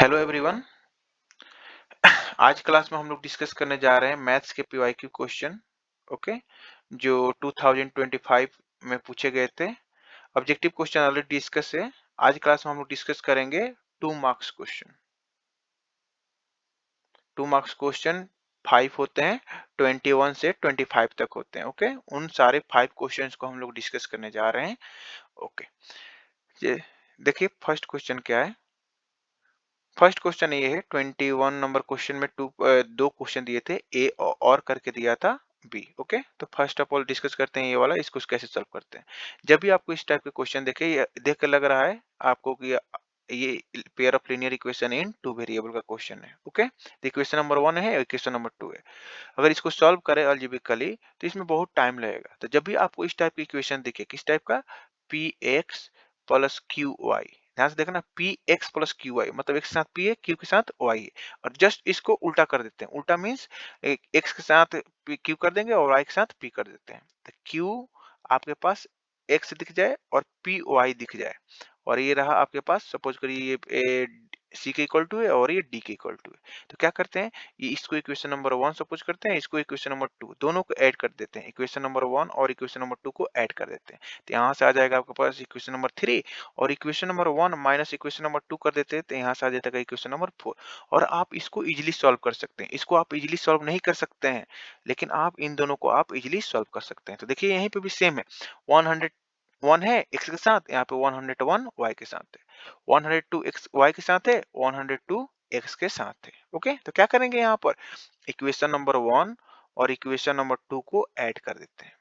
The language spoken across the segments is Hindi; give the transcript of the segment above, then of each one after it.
Hello everyone. आज क्लास में हम लोग डिस्कस करने जा रहे हैं मैथ्स के पीवाईक्यू क्वेश्चन। ओके, जो 2025 में पूछे गए थे। ऑब्जेक्टिव क्वेश्चन ऑलरेडी डिस्कस है। आज क्लास में हम लोग डिस्कस करेंगे 2 मार्क्स क्वेश्चन। 2 मार्क्स क्वेश्चन 5 होते हैं, 21 से 25 तक होते हैं। ओके, उन सारे 5 क्वेश्चंस को हम लोग डिस्कस करने जा रहे हैं। ओके, ये देखिए फर्स्ट क्वेश्चन क्या है। फर्स्ट क्वेश्चन ये है, 21 नंबर क्वेश्चन में दो क्वेश्चन दिए थे, ए और करके दिया था बी। ओके, तो फर्स्ट ऑफ ऑल डिस्कस करते हैं ये वाला, इसको कैसे सॉल्व करते हैं। जब भी आपको इस टाइप के क्वेश्चन देखे, ये देख कर लग रहा है आपको कि ये pair of linear equation in 2 variable का क्वेश्चन है। ओके, इक्वेशन नंबर 1 है और इक्वेशन नंबर 2 है। अगर इसको सॉल्व करें अलजेब्रिकली तो इसमें बहुत टाइम लगेगा। तो जब भी आपको इस टाइप की इक्वेशन दिखे, किस टाइप का, P X plus Q Y, ध्यान से देखना, P X plus Q Y मतलब एक्स के साथ पी है, क्यू के साथ वाई है, और जस्ट इसको उल्टा कर देते हैं। उल्टा मीन्स एक्स के साथ क्यू कर देंगे और वाई के साथ पी कर देते हैं। तो क्यू आपके पास एक्स दिख जाए और पी वाई दिख जाए, और ये रहा आपके पास, सपोज करिए ये सी के इक्वल टू है और ये डी के इक्वल टू है। तो क्या करते हैं, ये इसको इक्वेशन नंबर 1 सपोज करते हैं, इसको इक्वेशन नंबर 2, दोनों को ऐड कर देते हैं। इक्वेशन नंबर 1 और इक्वेशन नंबर 2 को ऐड कर देते हैं। तो यहाँ से आ जाएगा आपके पास इक्वेशन नंबर 3, और equation number 1 minus equation number 2 कर देते हैं, तो यहाँ से आ जाता है इक्वेशन नंबर 4। और आप इसको इजीली सॉल्व कर सकते हैं। इसको आप इजीली सॉल्व नहीं कर सकते हैं, लेकिन आप इन दोनों को आप इजीली सॉल्व कर सकते हैं। तो देखिए यहीं पे भी सेम है, 101 है x के साथ, यहाँ पे 101 y के साथ है, 102 x y के साथ है, 102 x के साथ है। ओके, तो क्या करेंगे यहाँ पर, इक्वेशन नंबर 1 और इक्वेशन नंबर 2 को ऐड कर देते हैं।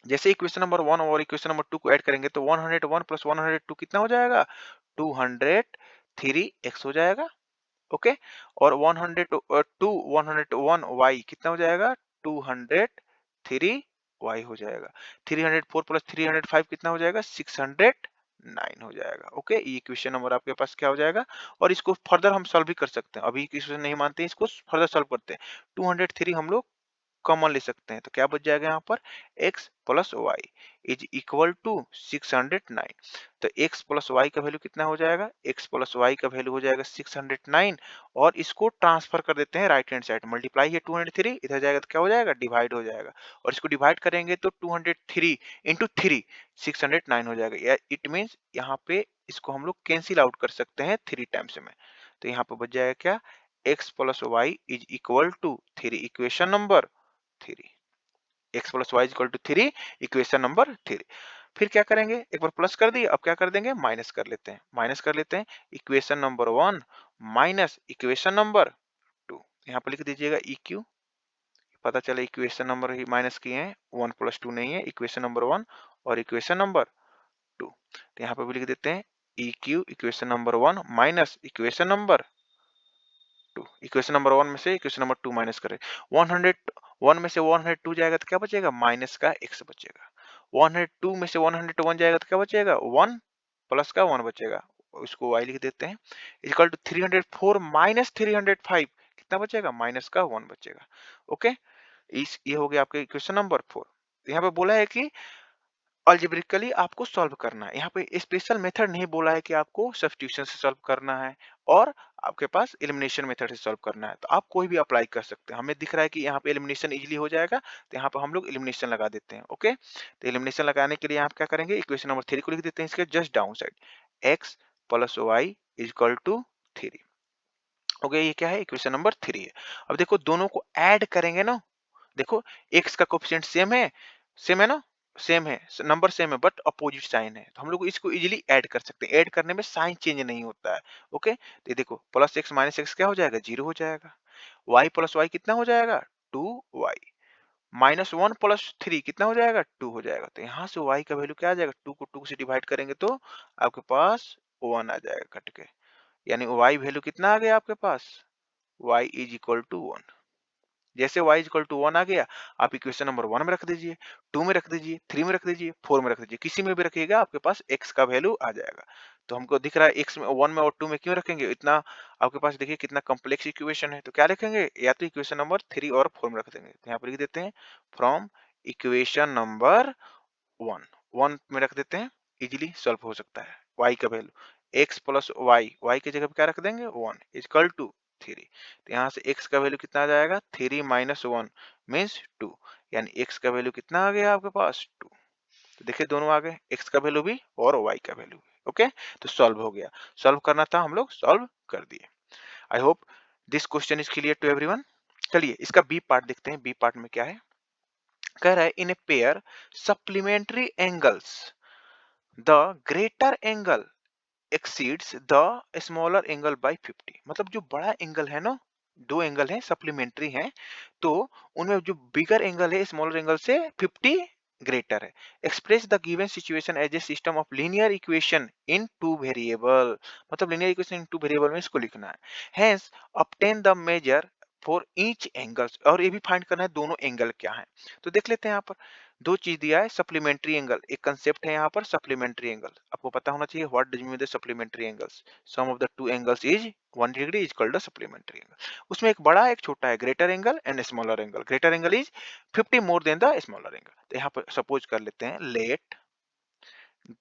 जैसे इक्वेशन नंबर 1 और इक्वेशन नंबर 2 को ऐड करेंगे तो 101 प्लस 102 कितना हो जाएगा, 203x हो जाएगा। ओके, और 102 101 y कितना हो जाएगा, 203 y हो जाएगा। 304 प्लस 305 कितना हो जाएगा, 609 हो जाएगा। ओके, ये इक्वेशन नंबर आपके पास क्या हो जाएगा, और इसको फर्दर हम सॉल्व भी कर सकते हैं। अभी इक्वेशन नहीं मानते हैं, इसको फर्दर सॉल्व करते हैं। 203 हम लोग कॉमन ले सकते हैं, तो क्या बच जाएगा यहाँ पर, x plus Y is equal to 609। तो x प्लस वाई का वैल्यू कितना हो जाएगा, x प्लस वाई का वैल्यू हो जाएगा 609, और इसको ट्रांसफर कर देते हैं राइट हैंड साइड। मल्टीप्लाई है 203, इधर जाएगा तो क्या हो जाएगा, डिवाइड हो जाएगा, और इसको डिवाइड करेंगे तो 203 इंटू 3 609 हो जाएगा। इट मीन्स यहाँ पे इसको हम लोग कैंसिल आउट कर सकते हैं 3 टाइम्स में। तो यहाँ पे बच जाएगा क्या, x plus Y is equal to 3, equation number 3, x plus Y equal to 3, equation number 3। फिर क्या करेंगे, एक बार प्लस कर दिए, अब क्या कर देंगे, माइनस कर लेते हैं। माइनस कर लेते हैं, equation number 1 minus equation number 2, यहाँ पर लिख दीजिएगा EQ। पता चला इक्वेशन नंबर ही माइनस किए हैं, 1 प्लस 2 नहीं है, इक्वेशन नंबर 1 और इक्वेशन नंबर 2। तो यहाँ पर भी लिख देते हैं EQ equation number 1 minus equation number 2। Equation number 1 में से इक्वेशन नंबर 2 माइनस करें, 101 में से 102 जाएगा तो क्या बचेगा, माइनस का x बचेगा। 102 में से 101 जाएगा तो क्या बचेगा, 1 प्लस का 1 बचेगा। इसको y लिख देते हैं, इक्वल टू 304 माइनस 305 कितना बचेगा, माइनस का 1 बचेगा। ओके, इस ये हो गया आपका इक्वेशन नंबर 4। यहाँ पे बोला है कि अलजेब्रिकली आपको सॉल्व करना है। यहाँ पे स्पेशल मेथड नहीं बोला है कि आपको सब्स्टिट्यूशन से सॉल्व करना है और आपके पास एलिमिनेशन मेथड से सॉल्व करना है। तो आप कोई भी अप्लाई कर सकते हैं। हमें दिख रहा है कि यहाँ पे एलिमिनेशन इजीली हो जाएगा, तो यहाँ पे हम लोग एलिमिनेशन लगा देते हैं। ओके, तो एलिमिनेशन लगाने के लिए यहाँ क्या करेंगे, इक्वेशन नंबर 3 को लिख देते हैं इसके just down side, X plus Y is equal to 3। Okay, ये क्या है, इक्वेशन नंबर 3 है। अब देखो दोनों को ऐड करेंगे ना, देखो x का कोफिशिएंट सेम है ना, सेम है, नंबर सेम है बट अपोजिट साइन है, तो हम लोग इसको इजीली ऐड कर सकते हैं। ऐड करने में साइन चेंज नहीं होता है। ओके, तो ये देखो प्लस एक्स माइनस एक्स क्या हो जाएगा, 0 हो जाएगा। y प्लस वाई कितना हो जाएगा, 2y माइनस 1 प्लस 3 कितना हो जाएगा, 2 हो जाएगा। तो यहाँ से y का वैल्यू क्या आ जाएगा, 2 को 2 से डिवाइड करेंगे तो आपके पास 1 आ जाएगा कट के, यानी y वैल्यू कितना आ गया आपके पास, y इज इक्वल टू 1। जैसे y इक्वल टू 1 आ गया, आप इक्वेशन नंबर 1 में रख दीजिए, 2 में रख दीजिए, 3 में रख दीजिए, 4 में रख दीजिए, किसी में भी रखिएगा आपके पास x का वैल्यू आ जाएगा। तो हमको दिख रहा है x में 1 में और 2 में क्यों रखेंगे, इतना आपके पास देखिए कितना कॉम्प्लेक्स इक्वेशन है। तो क्या लिखेंगे, या तो इक्वेशन नंबर 3 और 4 में रख देंगे। तो यहाँ पर लिख देते हैं फ्रॉम इक्वेशन नंबर 1 में रख देते हैं, इजीली सॉल्व हो सकता है y का value. x plus Y, Y की जगह पे क्या रख देंगे 1 इक्वल टू 3। तो यहाँ से x का वैल्यू कितना आ जाएगा 3 माइनस 1 मीन्स 2, यानी x का वैल्यू कितना आ गया आपके पास 2। तो देखिए दोनों आ गए, x का वैल्यू भी और y का वैल्यू भी। ओके, तो सॉल्व हो गया, सॉल्व करना था हम लोग सॉल्व कर दिए। I hope this question is clear to everyone. चलिए इसका बी पार्ट देखते हैं, बी पार्ट में क्या है। कह रहा है in a pair supplementary angles the greater angle exceeds the smaller angle by 50। मतलब जो बड़ा एंगल है ना, दो एंगल है सप्लीमेंट्री हैं, तो उनमें जो बिगर एंगल है स्मॉलर एंगल से 50 ग्रेटर है। Express the given situation as a system of linear equation in two variable. मतलब linear equation in two variable में इसको लिखना है। Hence obtain the measure for each angles, और ये भी फाइंड करना है दोनों एंगल क्या है। तो देख लेते हैं यहाँ पर दो चीज दिया है, सप्लीमेंट्री एंगल, एक कंसेप्ट है यहाँ पर सप्लीमेंट्री एंगल। आपको पता होना चाहिए what does mean the supplementary angles. Sum of the two angles is 1 degree is called the supplementary angle. उसमें एक बड़ा एक छोटा है, greater angle and smaller angle. Greater angle is 50 more than the smaller angle. तो यहाँ पर सपोज कर लेते हैं let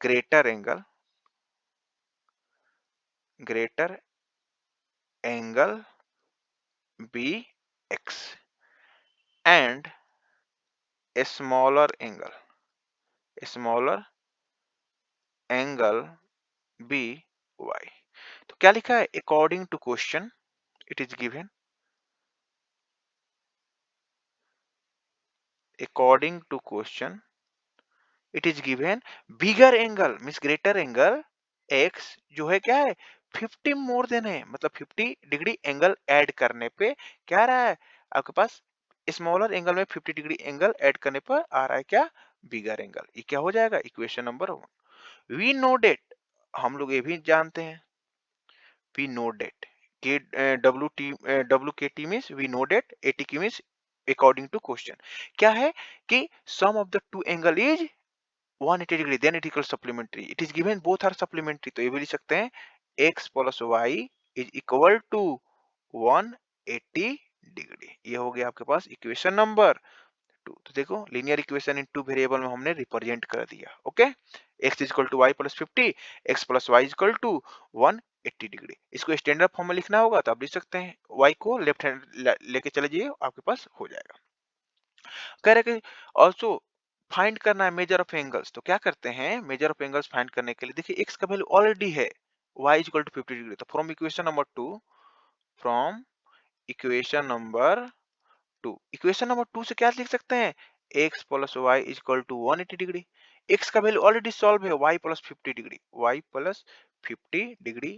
greater angle be X and smaller angle be Y. तो क्या लिखा है according to question it is given, according to question it is given bigger angle means greater angle x जो है क्या है 50 मोर देन है, मतलब 50 डिग्री एंगल ऐड करने पे क्या आ रहा है आपके पास स्मॉलर एंगल में 50 डिग्री एंगल ऐड करने पर आ रहा है क्या बिगर एंगल। ये क्या हो जाएगा equation number 1। We know that, हम लोग ये भी जानते हैं, we know that k w k t means we know that a t q means according to question। क्या है कि sum of the two angle is 180 degree then it equals supplementary, it is given both are supplementary। तो ये भी लिख सकते हैं x plus y is equal to 180 degree. ये हो गया आपके पास इक्वेशन नंबर 2। तो देखो linear equation in two variable में हमने रिप्रेजेंट कर दिया। Okay, x is equal to Y plus 50, x plus Y is equal to 180 degree. इसको स्टैंडर्ड फॉर्म में लिखना होगा तो आप लिख सकते हैं y को लेफ्ट हैंड लेके चले जाइए आपके पास हो जाएगा। कह रहे कि ऑल्सो फाइंड करना है मेजर ऑफ एंगल्स। तो क्या करते हैं मेजर ऑफ एंगल्स फाइंड करने के लिए, देखिए x का वैल्यू ऑलरेडी है y is equal to 50 degree. तो from equation number 2, equation number 2 से क्या लिख सकते हैं x plus Y is equal to 180 degree. x का वैल्यू ऑलरेडी सॉल्व है y plus 50 degree, y plus 50 degree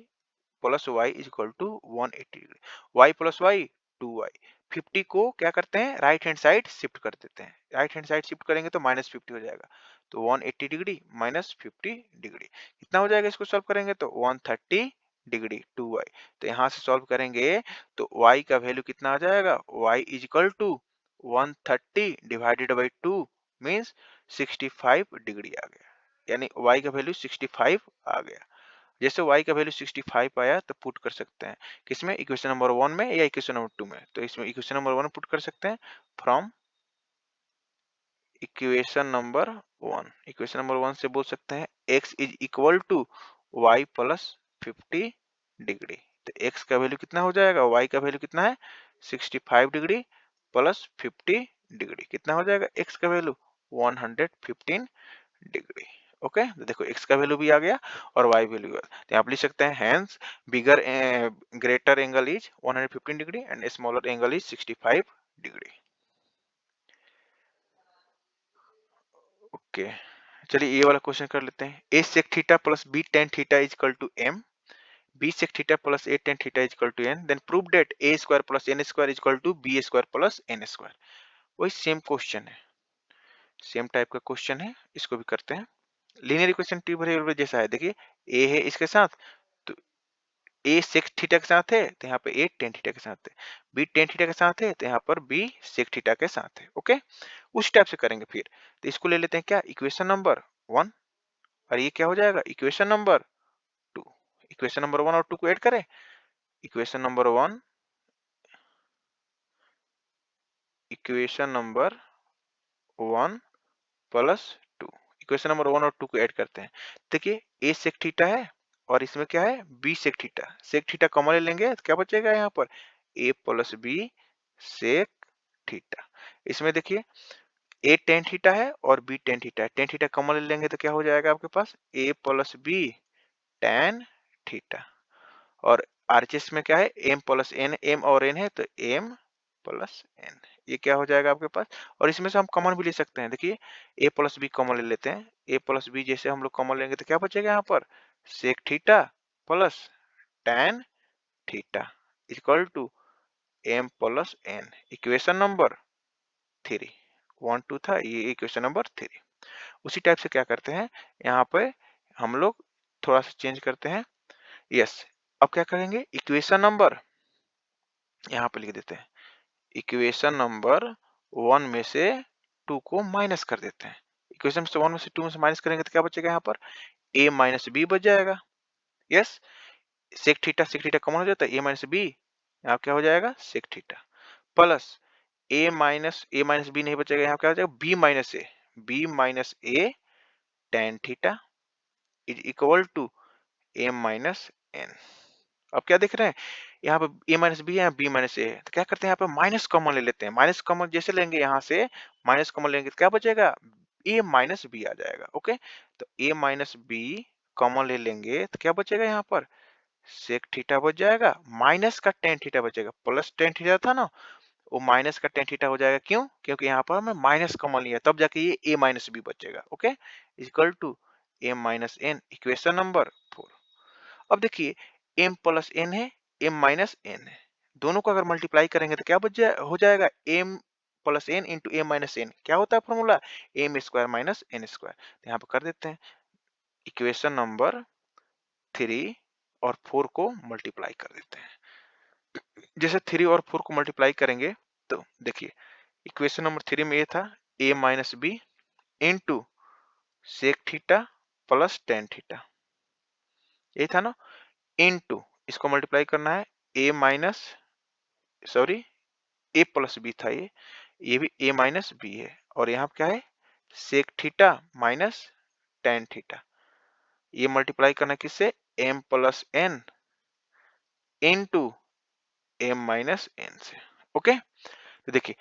plus Y is equal to 180 degree, y plus y 2y। 50 को क्या करते हैं राइट हैंड साइड शिफ्ट कर देते हैं, राइट हैंड साइड शिफ्ट करेंगे तो माइनस 50 हो जाएगा। तो 180 डिग्री माइनस 50 डिग्री कितना हो जाएगा, इसको सॉल्व करेंगे तो 130 डिग्री 2y। तो यहाँ से सॉल्व करेंगे तो y का वैल्यू कितना आ जाएगा, y is equal to 130 divided by 2 means 65 degree आ गया, यानी y का वैल्यू 65 आ गया। जैसे y का वैल्यू 65 आया तो पुट कर सकते हैं किसमें इक्वेशन नंबर 1 में या इक्वेशन नंबर 2 में। तो इसमें इक्वेशन नंबर 1 पुट कर सकते हैं from equation number 1। Equation number 1 से बोल सकते हैं x is equal to y plus 50 degree. तो x का वैल्यू कितना हो जाएगा, y का वैल्यू कितना है 65 डिग्री प्लस 50 डिग्री कितना हो जाएगा x का वैल्यू 115 डिग्री। ओके, तो देखो x का वैल्यू भी आ गया और y वैल्यू भी आ गया। तो आप लिख सकते हैं hence bigger greater angle is 115 degree and smaller angle is 65 degree. Okay, चलिए ये वाला क्वेश्चन कर लेते हैं। a sec theta plus b tan theta is equal to m, b sec theta plus a tan theta is equal to n, then prove that a square plus n square is equal to b square plus n square. वही सेम क्वेश्चन है, सेम टाइप का क्वेश्चन है, इसको भी करते हैं। लीनियर इक्वेशन ट्री वेरिएबल जैसा है, देखिए a है इसके साथ तो a sec थीटा के साथ है तो यहाँ पे a tan थीटा के साथ है, b tan थीटा के साथ है तो यहाँ पर b sec थीटा के साथ है। ओके, उस टाइप से करेंगे फिर। तो इसको ले लेते हैं क्या इक्वेशन नंबर 1 और ये क्या हो जाएगा इक्वेशन नंबर 2। इक्वेशन नंबर 1 और 2 को ऐड करें, equation number 1 equation number 1 plus 2, equation number 1 और 2 को ऐड करते हैं। देखिए a sec थीटा है और इसमें क्या है बी सेक थीटा कॉमन ले लेंगे तो क्या बचेगा यहाँ पर ए प्लस बी सेक थीटा। इसमें देखिए ए टेन थीटा है और बी टेन थीटा है, टेन थीटा कॉमन ले लेंगे तो क्या हो जाएगा आपके पास ए प्लस बी टेन थीटा। और आरएचएस में क्या है एम प्लस एन, एम और एन है तो एम प्लस एन, ये क्या हो जाएगा आपके पास। और इसमें से हम कॉमन भी ले सकते हैं, देखिए ए प्लस बी कॉमन ले लेते हैं, ए प्लस बी जैसे हम लोग कॉमन लेंगे तो क्या बचेगा यहाँ पर sec theta plus tan theta equal to M plus N. Equation number 3, 1 2 था, ये इक्वेशन नंबर 3। उसी टाइप से क्या करते हैं यहाँ पे हम लोग थोड़ा सा चेंज करते हैं। यस, अब क्या करेंगे इक्वेशन नंबर यहाँ पे लिख देते हैं, इक्वेशन नंबर 1 में से 2 को माइनस कर देते हैं। इक्वेशन से 1 में से 2 में से माइनस करेंगे तो क्या बचेगा यहाँ पर a माइनस बी बच जाएगा। यस, सेक थीटा कॉमन हो जाता है, a माइनस बी यहाँ क्या हो जाएगा sec theta plus a minus B नहीं बचेगा, यहाँ क्या हो जाएगा b minus a tan theta is equal to a minus n। अब क्या देख रहे हैं यहाँ पे a माइनस बी है, b माइनस ए है, तो क्या करते हैं यहाँ पे माइनस कॉमन ले लेते हैं। माइनस कॉमन जैसे लेंगे यहाँ से माइनस कॉमन लेंगे तो क्या बचेगा a माइनस बी आ जाएगा। ओके, तो a माइनस बी कॉमन ले लेंगे तो क्या बचेगा यहाँ पर सेक थीटा बच जाएगा, माइनस का टेन थीटा बचेगा, प्लस टेन थीटा था ना वो माइनस का टेन थीटा हो जाएगा। क्यों? क्योंकि यहाँ पर हमें माइनस कॉमन लिया तब जाके ये a माइनस बी बचेगा। Okay, equal to m minus N, equation number 4। अब देखिए m प्लस एन है, m माइनस एन है, दोनों को अगर मल्टीप्लाई करेंगे तो क्या हो जाएगा m plus N into M minus N. क्या होता है formula M square minus N square. तो यहाँ पे कर देते हैं इक्वेशन नंबर 3 और 4 को मल्टीप्लाई कर देते हैं। जैसे 3 और 4 को मल्टीप्लाई करेंगे तो देखिए इक्वेशन नंबर 3 में ये था a minus B into sec theta plus tan theta, यही था ना, इंटू इसको मल्टीप्लाई करना है a minus sorry a plus B था, ये भी a माइनस बी है और यहाँ क्या है sec theta minus tan theta, ये मल्टीप्लाई करना किससे m plus N into M minus N से। ओके, तो देखिए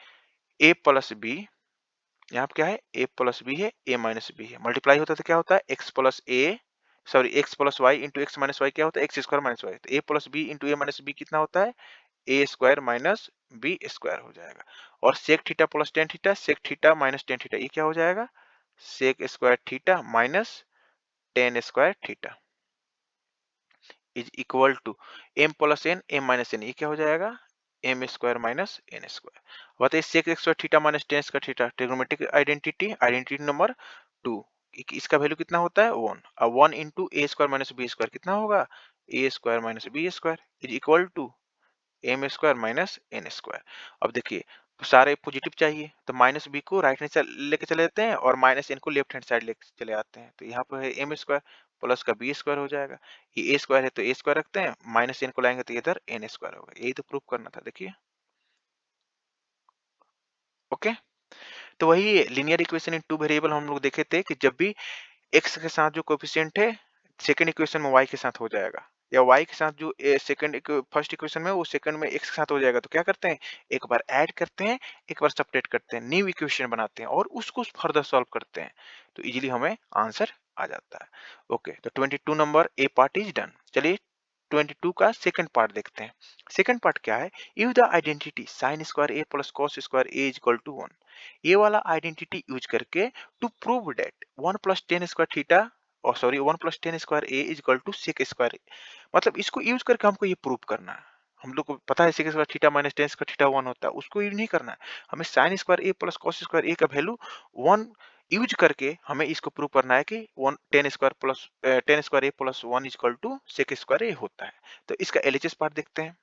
a प्लस बी यहाँ पे क्या है a प्लस बी है, a माइनस बी है, मल्टीप्लाई होता है तो क्या होता है x plus a sorry x plus y into x minus y क्या होता है एक्स स्क्वायर माइनस वाई। तो a plus b into a minus b कितना होता है a square minus b square हो जाएगा। और sec theta plus tan theta, sec theta minus tan theta, ये क्या हो जाएगा sec square theta minus tan square theta is equal to M plus n m minus n, ये क्या हो जाएगा m square minus N square. बताइए sec square theta minus tan square theta, trigonometric identity number 2, इसका वैल्यू कितना होता है 1। अब 1 into a square minus b square कितना होगा a square minus b square is equal to m square minus N square. अब देखिए सारे पॉजिटिव चाहिए तो माइनस बी को राइट हैंड लेके चले जाते हैं और माइनस एन को लेफ्ट हैंड साइड लेके चले आते हैं। तो यहाँ पर है एम स्क्वायर प्लस का बी स्क्वायर हो जाएगा, ये ए स्क्वायर है तो ए स्क्वायर रखते हैं, माइनस एन को लाएंगे तो इधर एन स्क्वायर होगा। यही तो प्रूफ करना था। देखिए ओके, तो वही linear equation in two variable हम लोग देखे थे कि जब भी एक्स के साथ जो कोएफिशिएंट है सेकंड इक्वेशन में वाई के साथ हो जाएगा, या वाई के साथ जो सेकंड फर्स्ट इक्वेशन में वो सेकंड में एक्स के साथ हो जाएगा, तो क्या करते हैं एक बार ऐड करते हैं एक बार सब्ट्रैक्ट करते हैं, न्यू इक्वेशन बनाते हैं और उसको फर्दर सॉल्व करते हैं तो इजीली हमें आंसर आ जाता है। ओके, तो 22 number A part is done. चलिए 22 का सेकंड पार्ट देखते हैं। सेकंड पार्ट क्या है, use the identity sine square A plus cos square a is equal to 1। ये वाला आइडेंटिटी यूज करके to prove that 1 plus tan square theta और sorry 1 plus tan square a is equal to sec square, मतलब इसको यूज करके हमको ये प्रूव करना है। हम लोग को पता है sec square theta minus tan square theta 1 होता है, उसको यूज नहीं करना है, हमें sine square A plus cos square A का वैल्यू 1 यूज करके हमें इसको प्रूव करना है कि 1 tan square plus tan square A plus 1 is equal to sec square a होता है। तो इसका एलएचएस पार्ट देखते हैं।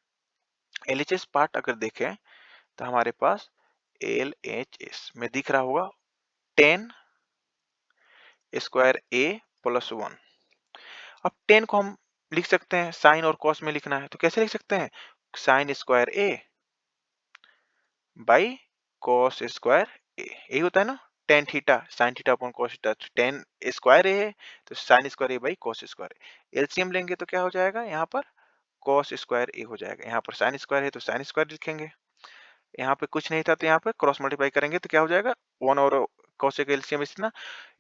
एलएचएस पार्ट अगर देखें तो हमारे पास एलएचएस में दिख रहा होगा टेन स्क्वायर ए प्लस 1। अब 10 को हम लिख सकते हैं, साइन और कॉस में लिखना है तो कैसे लिख सकते हैं sine square a by cos square a, यही होता है ना। Tan theta sine theta upon cos theta, tan square a है तो sine square a by cos square a. LCM लेंगे तो क्या हो जाएगा, यहाँ पर कॉस स्क्वायर ए हो जाएगा, यहाँ पर साइन स्क्वायर है तो साइन स्क्वायर लिखेंगे, यहाँ पे कुछ नहीं था तो यहाँ पे क्रॉस मल्टीप्लाई करेंगे तो क्या हो जाएगा, वन और कॉस का एलसीएम इतना,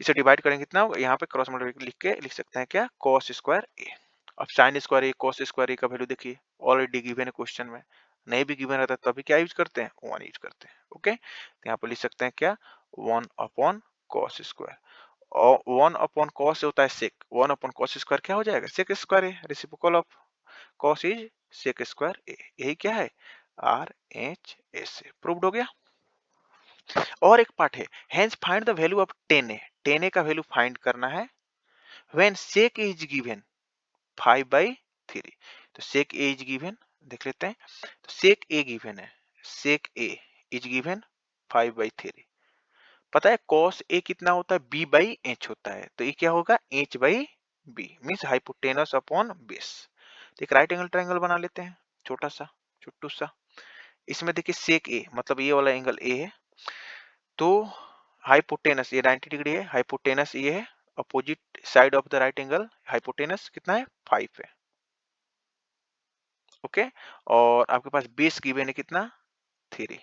इसे डिवाइड करेंगे कितना होगा, यहाँ पे क्रॉस मल्टीप्लाई लिख के लिख सकते हैं क्या, कॉस स्क्वायर ए। अब sign square A cos square A का वैल्यू देखिए ऑलरेडी गिवन है क्वेश्चन में, नहीं भी गिवन रहता तभी क्या यूज करते हैं, वन यूज करते हैं। ओके, तो यहाँ पे लिख सकते हैं क्या, वन अपॉन कॉस स्क्वायर, और वन अपॉन कॉस होता है sec, one upon cos square क्या हो जाएगा, सेक स्क्वायर है, reciprocal of cos is sec square a, यही क्या है, R H S a, proved हो गया। और एक पार्ट है, hence find the value of tan a, tan a का वैल्यू फाइंड करना है व्हेन सेक इज गिवन 5/3, तो सेक ए इज गिवन, देख लेते हैं, तो सेक ए गिवन है, सेक ए इज गिवन 5/3, पता है कॉस ए कितना होता है, बी बाई एच होता है, तो ये क्या होगा, H by B means hypotenuse upon base. तो एक राइट एंगल ट्रायंगल बना लेते हैं, छोटा सा छोटू सा, इसमें देखिए सेक ए मतलब ये वाला एंगल ए है, तो हाइपोटेनस ये 90 डिग्री है, हाइपोटेनस ये है, opposite side of the right angle hypotenuse कितना है, 5 है। ओके, और आपके पास बेस गिवन है कितना, 3,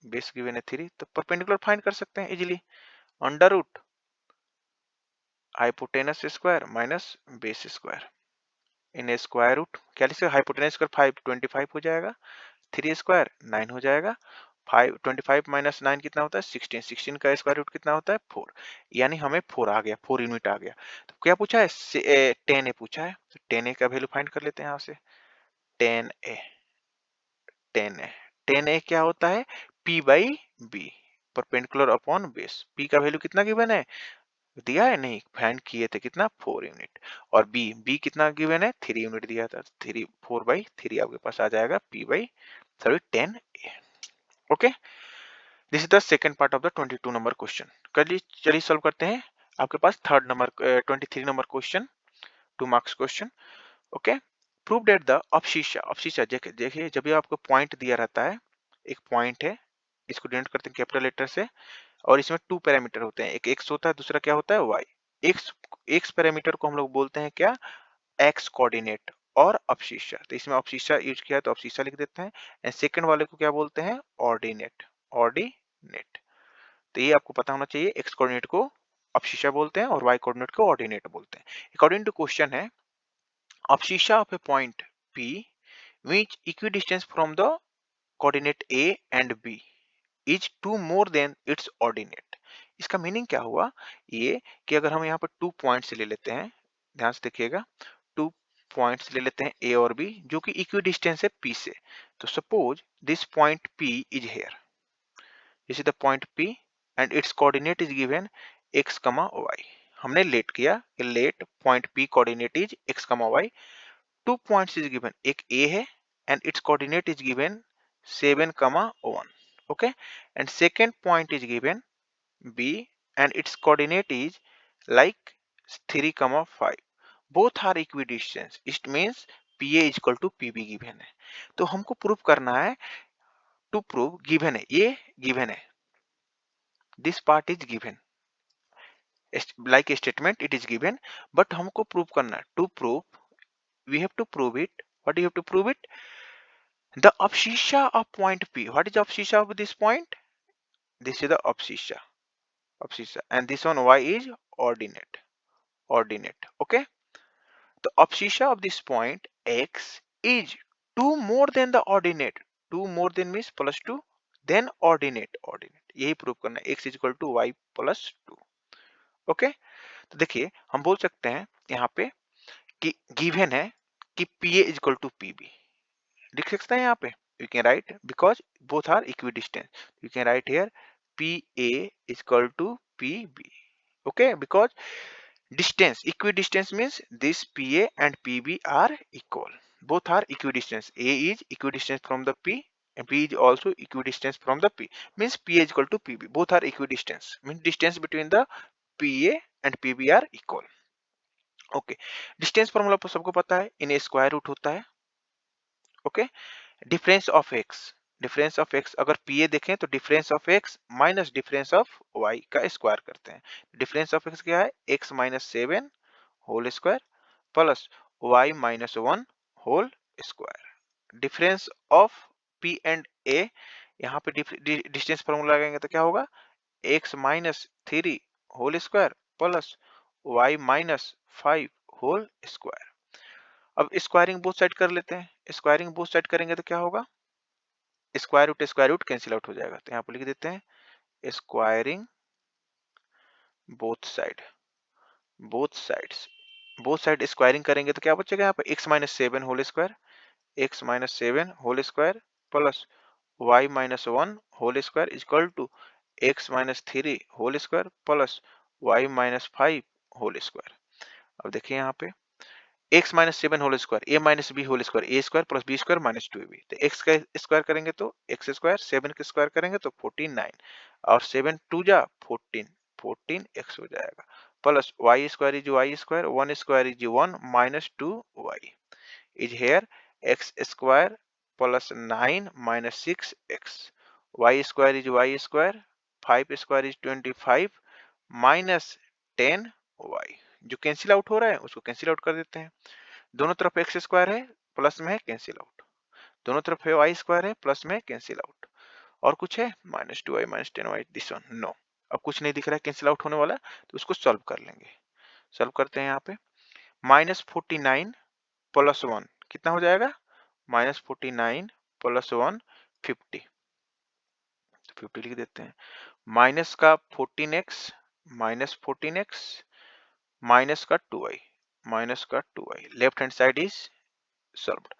बेस गिवन है 3, तो परपेंडिकुलर फाइंड कर सकते हैं easily, under root hypotenuse square minus base square, in square root क्या लिख सकते, हाइपोटेनस स्क्वायर 5 25 हो जाएगा, 3 स्क्वायर 9 हो जाएगा, 5 25 माइनस 9 कितना होता है, 16, 16 का स्क्वायर रूट कितना होता है, 4, यानी हमें 4 आ गया, 4 यूनिट आ गया। तो क्या पूछा है, 10 ए पूछा है, तो 10 ए का वैल्यू फाइंड कर लेते हैं यहाँ से, 10 ए 10 ए 10 ए क्या होता है, p by B, perpendicular upon base, p का वैल्यू कितना गिवन है, दिया है नहीं, फाइंड किए थे कितना, 4 यूनिट, और b कितना गिवन है, 3 यूनिट दिया था, 3 4/3 आपके पास आ जाएगा p by sorry 10 a. Okay, this is the second part of the 22 number question. चलिए सॉल्व करते हैं, आपके पास third number 23 number question, 2 marks question. Okay, prove that the अपशिष्ट देखिए जब भी आपको पॉइंट दिया रहता है, एक पॉइंट है, इसको डिनोट करते हैं कैपिटल लेटर से, और इसमें 2 पैरामीटर होते हैं, एक एक्स होता है, दूसरा क्या होता है, वाई। एक्स एक्स पैरामीटर को हम लोग बोलते हैं क्या, एक्स कोऑर्डिनेट, और अपशिष्ट, तो इसमें अपशिष्ट यूज किया है तो अपशिष्ट लिख देते हैं, एंड सेकंड वाले को क्या बोलते हैं, ऑर्डिनेट, ऑर्डिनेट। तो ये आपको पता होना चाहिए, एक्स कोऑर्डिनेट को अपशिष्ट बोलते हैं और वाई कोऑर्डिनेट को ऑर्डिनेट बोलते हैं। अकॉर्डिंग टू क्वेश्चन है, abscissa of a point P which equidistance from the coordinate A and B is 2 more than its ordinate। इसका मीनिंग क्या हुआ, ये कि अगर हम यहाँ पर 2 पॉइंट्स ले लेते हैं, ध्यान से देखिएगा, 2 पॉइंट्स ले लेते हैं A और B जो कि इक्विडिस्टेंस है P से, तो suppose this point P is here, this is the point P and it's coordinate is given x, y, हमने लेट किया, let point P coordinate is x, y, 2 points is given, एक A है and its coordinate is given 7,1, okay, and second point is given B and its coordinate is like 3,5, both are equidistant, it means PA is equal to PB given है, तो हमको प्रूव करना है, टू प्रूव गिवन है, ये गिवन है, this part is given, like statement it is given, but हमको प्रूव करना है, to prove we have to prove it, what do you have to prove it, the abscissa of point P, what is the abscissa of this point, this is the abscissa, and this one y is ordinate, ordinate, okay, the abscissa of this point x is 2 more than the ordinate, 2 more than means plus 2, then ordinate, ordinate, यही प्रूव करना है, x is equal to y plus 2, okay, तो देखिए हम बोल सकते हैं यहाँ पे कि गिवन है कि PA is equal to PB, लिख सकते हैं यहाँ पे, you can write because both are equidistant, you can write here PA is equal to PB, okay, because distance, equidistance means this PA and PB are equal, both are equidistant, A is equidistant from the P and P is also equidistant from the P, means PA is equal to PB, both are equidistant, means distance between the PA and PB are equal, okay, distance formula तो सबको पता है, इन स्क्वायर रूट होता है, okay, difference of x, difference of x, अगर पी ए देखें तो difference of x minus difference of y का स्क्वायर करते हैं। डिफरेंस ऑफ एक्स क्या है, x minus 7 whole square plus y minus 1 whole square. Difference of P and A, यहाँ पे डिस्टेंस फॉर्मूला लगाएंगे तो क्या होगा, x minus 3 whole square plus y minus 5 whole square. अब स्क्वायरिंग बोथ साइड कर लेते हैं। स्क्वायरिंग बोथ साइड करेंगे तो क्या होगा, स्क्वायर रूट कैंसिल आउट हो जाएगा, तो यहाँ पर लिख देते हैं squaring both side, both side squaring करेंगे तो क्या बचेगा, यहाँ पर x minus 7 whole square, x minus 7 whole square plus y minus 1 whole square equal to x minus 3 whole square plus y minus 5 whole square. अब देखिए यहाँ पे x minus 7 whole square a minus b whole square a square plus b square minus 2ab, तो एक्स का स्क्वायर करेंगे तो एक्स स्क्वायर, 7 का स्क्वायर करेंगे तो 49 और 7 2 जा 14, 14 एक्स हो जाएगा plus Y square is Y square, 1 square is 1 minus 2 Y is here X square plus 9 minus 6 X, Y square is Y square, 5 square is 25 minus 10 Y. जो कैंसिल आउट हो रहा है उसको कैंसिल आउट कर देते हैं। दोनों तरफ एक्स स्क्वायर है प्लस में है कैंसिल आउट, दोनों तरफ है वाई स्क्वायर है प्लस में कैंसिल आउट, और कुछ है minus 2 Y minus 10 Y, this one no. अब कुछ नहीं दिख रहा है कैंसिल आउट होने वाला, तो उसको सॉल्व कर लेंगे। सॉल्व करते हैं, यहाँ पे माइनस 49 प्लस 1 कितना हो जाएगा, माइनस 49 प्लस 1 50, 50 लिख देते हैं। माइनस का 14x माइनस 14x माइनस का 2y माइनस का 2y, left hand side is solved.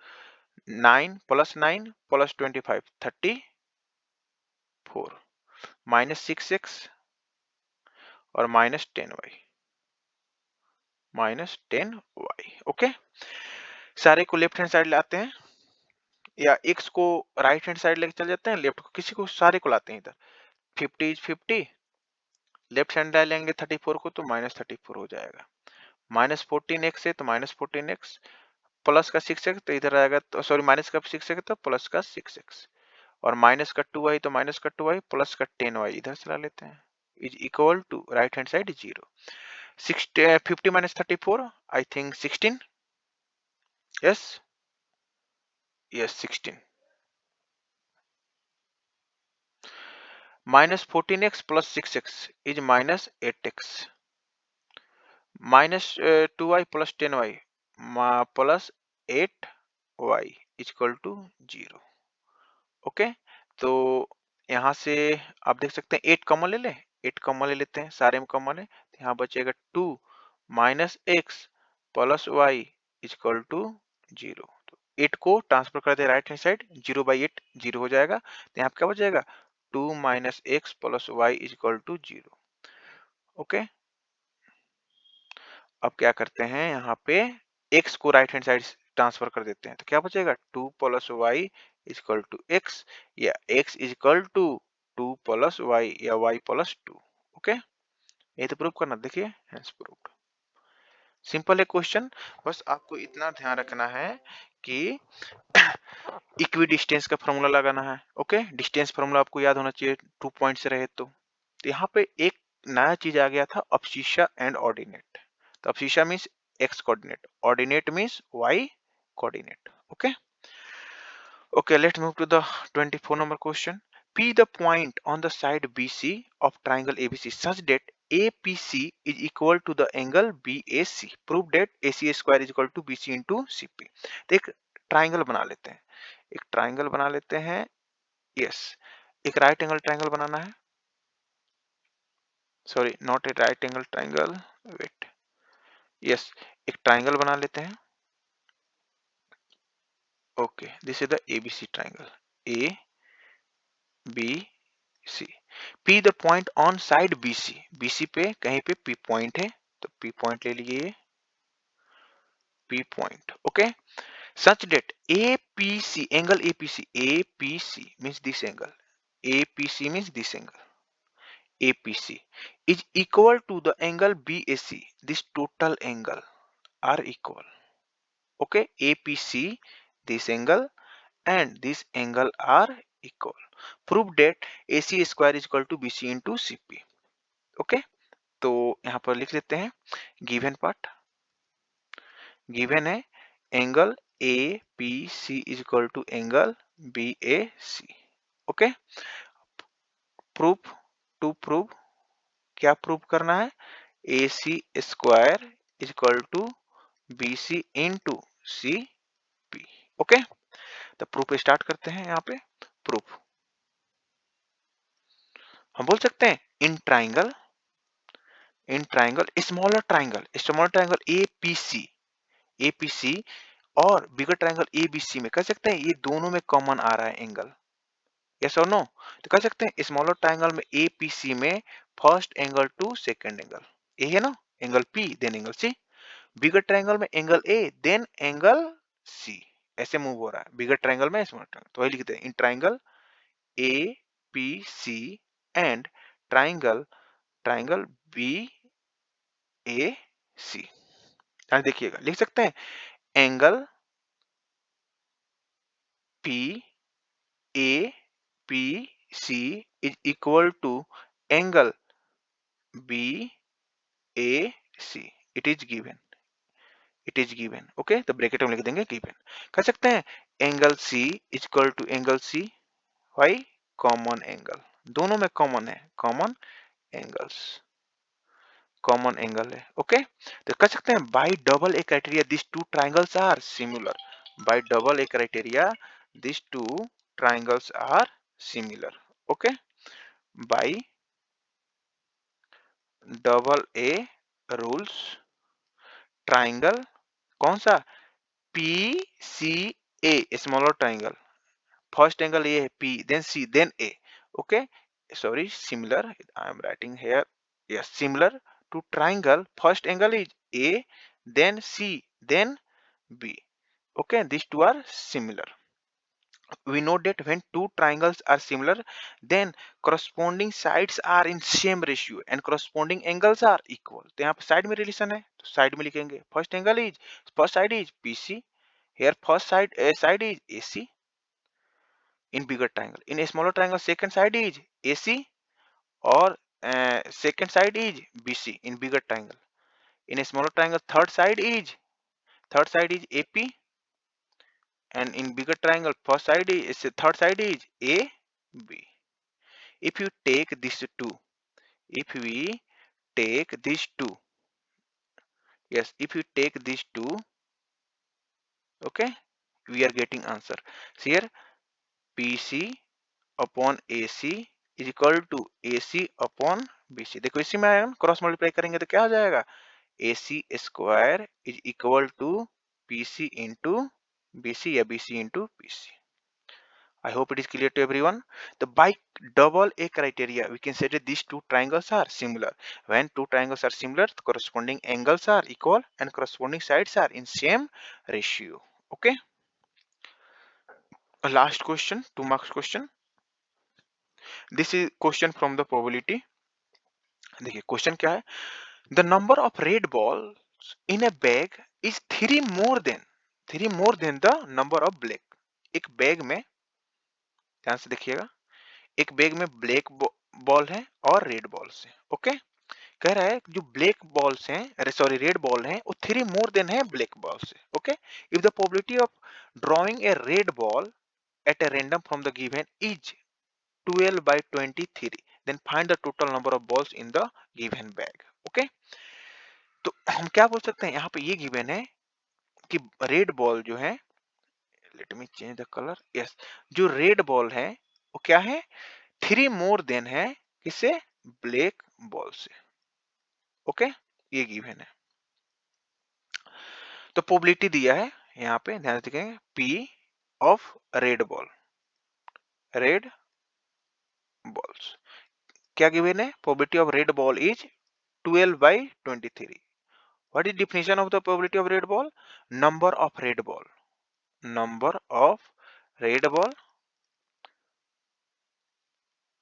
9 plus 9 plus 25 34 minus 6x और minus 10y minus 10y। Okay, सारे को लेफ्ट हैंड साइड लाते हैं, या x को राइट हैंड साइड लेके चल जाते हैं, लेफ्ट को, किसी को सारे को लाते हैं इधर। 50 इज 50, लेफ्ट हैंड डालेंगे 34 को तो माइनस 34 हो जाएगा, माइनस 14x है तो माइनस 14x प्लस का 6x तो इधर आएगा, तो सॉरी माइनस का 6x तो प्लस का 6x और माइनस का 2y तो माइनस का 2y प्लस का 10y इधर चला लेते हैं, is equal to right hand side 0। 50 minus 34 I think 16, yes yes 16, minus 14x plus 6x is minus 8x, minus 2y plus 10y plus 8y equal to 0। Okay, तो यहाँ से आप देख सकते हैं 8 कॉमन ले लें, 8 कॉमन ले लेते हैं, सारे में कॉमन है, तो यहाँ बचेगा 2 minus x plus Y equal to 0। तो 8 को ट्रांसफर कर दे राइट हैंड साइड, 0/8 0 हो जाएगा, तो यहाँ क्या बचेगा 2 minus x plus Y equal to 0। Okay, अब क्या करते हैं, यहाँ पे x को राइट हैंड साइड ट्रांसफर कर देते हैं, तो क्या बचेगा 2 plus Y equal to x, या x equal to 2 plus y या y प्लस 2। ओके, ये तो प्रूव करना, देखिए हैंस प्रूव्ड। सिंपल है क्वेश्चन, बस आपको इतना ध्यान रखना है कि इक्वी डिस्टेंस का फॉर्मूला लगाना है। ओके, डिस्टेंस फॉर्मूला आपको याद होना चाहिए 2 पॉइंट से रहे तो यहाँ पे एक नया चीज आ गया था, अब्सिशा एंड ऑर्डिनेट। तो abscissa means x coordinate, ordinate means y coordinate. Okay okay, let's move to the 24 number question. P the point on the side BC of triangle ABC such that APC is equal to the angle BAC. Prove that AC square is equal to BC into CP. तो एक ट्राइंगल बना लेते हैं, एक ट्राइंगल बना लेते हैं, यस एक राइट एंगल ट्राइंगल बनाना है, sorry not a right angle triangle, wait, yes एक ट्राइंगल बना लेते हैं। Okay, this is the ABC triangle, A B C. P the point on side BC, BC पे कहीं पे P पॉइंट है, तो P पॉइंट ले लीजिए, P point. Okay, such that APC angle APC means this angle, APC means this angle, APC is equal to the angle BAC, this total angle are equal. Okay, APC, this angle and this angle are equal, prove that AC square is equal to BC into CP। Okay, तो यहाँ पर लिख लेते हैं गिवन पार्ट। गिवन है angle APC is equal to angle BAC। Okay, proof, to prove, क्या प्रूव करना है, AC square is equal to BC into CP। Okay, तो प्रूफ स्टार्ट करते हैं। यहाँ पे प्रूफ हम बोल सकते हैं in triangle, smaller triangle APC और बिगर ट्राइंगल ABC में कह सकते हैं ये दोनों में कॉमन आ रहा है एंगल, यस और नो। तो कह सकते हैं स्मॉलर ट्राइंगल में APC में first angle to second angle ए है ना, angle P then angle C। Bigger triangle में angle A then angle C, ऐसे मूव हो रहा है बिगर ट्राइंगल में स्मॉलर ट्राइंगल। तो वही लिखते हैं in triangle APC and triangle triangle BAC। ध्यान देखिएगा, लिख सकते हैं angle PAPC is equal to angle BAC। it is given। Okay, तो ब्रैकेट में लिख देंगे given। कह सकते हैं angle C is equal to angle C, why common angle, दोनों में कॉमन है, कॉमन एंगल्स, कॉमन एंगल है। ओके, तो कह सकते हैं by double A criteria this two triangles are similar. By double A criteria this two triangles are similar. Okay, by double A rules triangle कौन सा, PCA smaller triangle, first angle ए है P then C then A। Okay, sorry similar, I am writing here, yes similar to triangle first angle is A then C then B। okay, these two are similar। we know that when two triangles are similar then corresponding sides are in same ratio and corresponding angles are equal। तो यहाँ पे साइड में रिलेशन है तो साइड में लिखेंगे first side is PC, here first side is AC in bigger triangle, in a smaller triangle second side is AC or second side is BC in bigger triangle, in a smaller triangle third side is AP and in bigger triangle third side is AB। if you take these two, if we take these two, yes if you take these two, okay, we are getting answer। so here PC upon AC is equal to AC upon BC। देखो इसी में हम क्रॉस मल्टीप्लाई करेंगे तो क्या हो जाएगा, AC square is equal to PC into BC या BC into PC। I hope it is clear to everyone। तो by double A criteria we can say that these two triangles are similar। when two triangles are similar the corresponding angles are equal and corresponding sides are in same ratio। okay, a last question, 2 marks question। this is question from the probability। देखिए क्वेश्चन क्या है, the number of red balls in A bag is three more than the number of black. एक बैग में, ध्यान से देखिएगा, एक बैग में ब्लैक बॉल है और रेड बॉल्स है। ओके, कह रहा है जो ब्लैक बॉल्स हैं, अरे सॉरी रेड बॉल हैं, वो थ्री मोर देन है ब्लैक बॉल से। Okay, if the probability of drawing a red ball at a random from the given इज 12/23 then find the total number of balls in the given bag। Okay, तो हम क्या बोल सकते हैं, यहाँ पे ये गिवन है कि रेड बॉल जो है, let me change the colour, yes, जो रेड बॉल है वो क्या है, थ्री मोर देन है किससे, ब्लैक बॉल से। ओके, ये गिवन है। तो प्रोबेबिलिटी दिया है यहाँ पे, ध्यान से देखेंगे, P ऑफ रेड बॉल्स क्या गिवन है, probability of red ball is 12/23। What is definition of the probability of red ball? Number of red ball. Number of red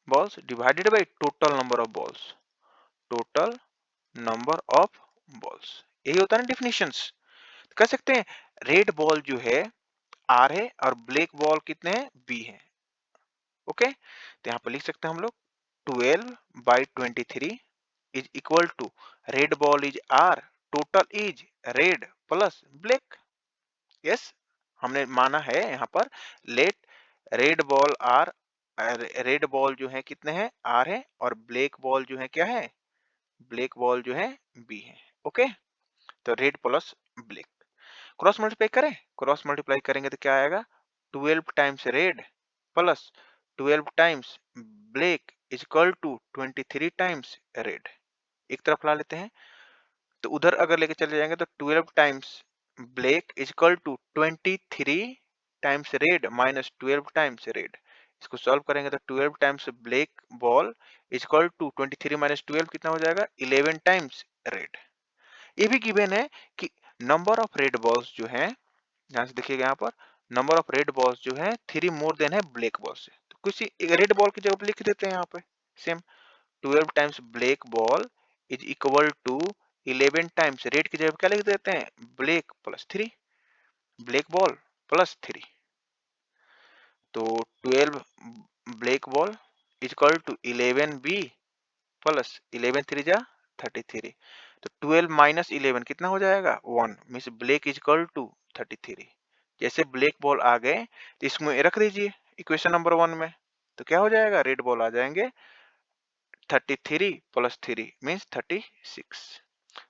balls divided by total number of balls. Total number of balls। यही होता है ना definitions। कह सकते हैं रेड बॉल जो है R है और ब्लैक बॉल कितने हैं B है। ओके, तो यहाँ पर लिख सकते हैं हम लोग 12/23 is equal to red ball is R, total is red plus black. Yes, हमने माना है यहाँ पर let red ball R, red ball जो है कितने हैं, आर है, और ब्लैक बॉल जो है क्या है, ब्लैक बॉल जो है बी है। ओके, तो red plus black cross multiply करें, क्रॉस मल्टीप्लाई करेंगे तो क्या आएगा, 12 times red plus 12 times black is equal to 23 times red. एक तरफ ला लेते हैं, तो उधर अगर लेके चले जाएंगे तो 12 times black is equal to 23 times red minus 12 times red. इसको सॉल्व करेंगे तो 12 times black ball is equal to 23 minus 12 कितना हो जाएगा, 11 टाइम्स रेड। ये भी गिवन है कि नंबर ऑफ रेड बॉल्स जो है, ध्यान से देखिएगा यहाँ पर, नंबर ऑफ रेड बॉल्स जो है 3 मोर देन है ब्लैक बॉल से, तो किसी रेड बॉल की जगह पे लिख देते हैं यहाँ पे same, 12 times black ball is equal to 11 times red की जगह पे क्या लिख देते हैं, black plus 3, black ball plus 3, तो 12 black ball is equal to 11 B plus 11 3 जा 33, तो 12 माइनस 11 कितना हो जाएगा, 1, means black is equal to 33। जैसे ब्लैक बॉल आ गए तो इसमें रख दीजिए इक्वेशन नंबर 1 में, तो क्या हो जाएगा, रेड बॉल आ जाएंगे 33 प्लस 3 मीन्स 36।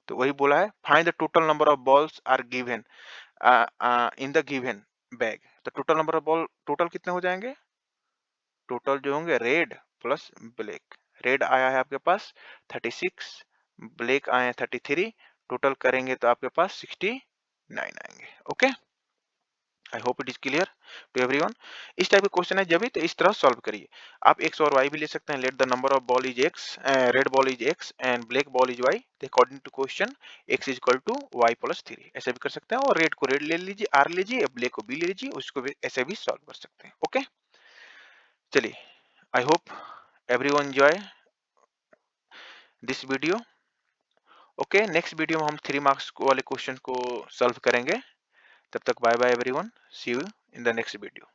तो वही बोला है, find the total number of balls are given in the given bag. तो total number of ball total कितने हो जाएंगे, टोटल जो होंगे रेड प्लस ब्लैक, रेड आया है आपके पास 36, ब्लैक आए हैं 33, टोटल करेंगे तो आपके पास 69 आएंगे। Okay, I hope it is clear to everyone. इस टाइप के क्वेश्चन है जब भी, तो इस तरह सॉल्व करिए। आप एक्स और वाई भी ले सकते हैं, let the number of ball is x, red ball is x and black ball is y, according to question x is equal to Y plus 3, ऐसे भी कर सकते हैं। और रेड को रेड ले लीजिए, आर लीजिए, ब्लैक को बी ले लीजिए, उसको भी ऐसे भी सॉल्व कर सकते हैं। ओके, चलिए, I hope everyone enjoy this video. Okay, next video में हम 3 मार्क्स वाले क्वेश्चन को सॉल्व करेंगे। तब तक bye bye everyone, see you in the next video.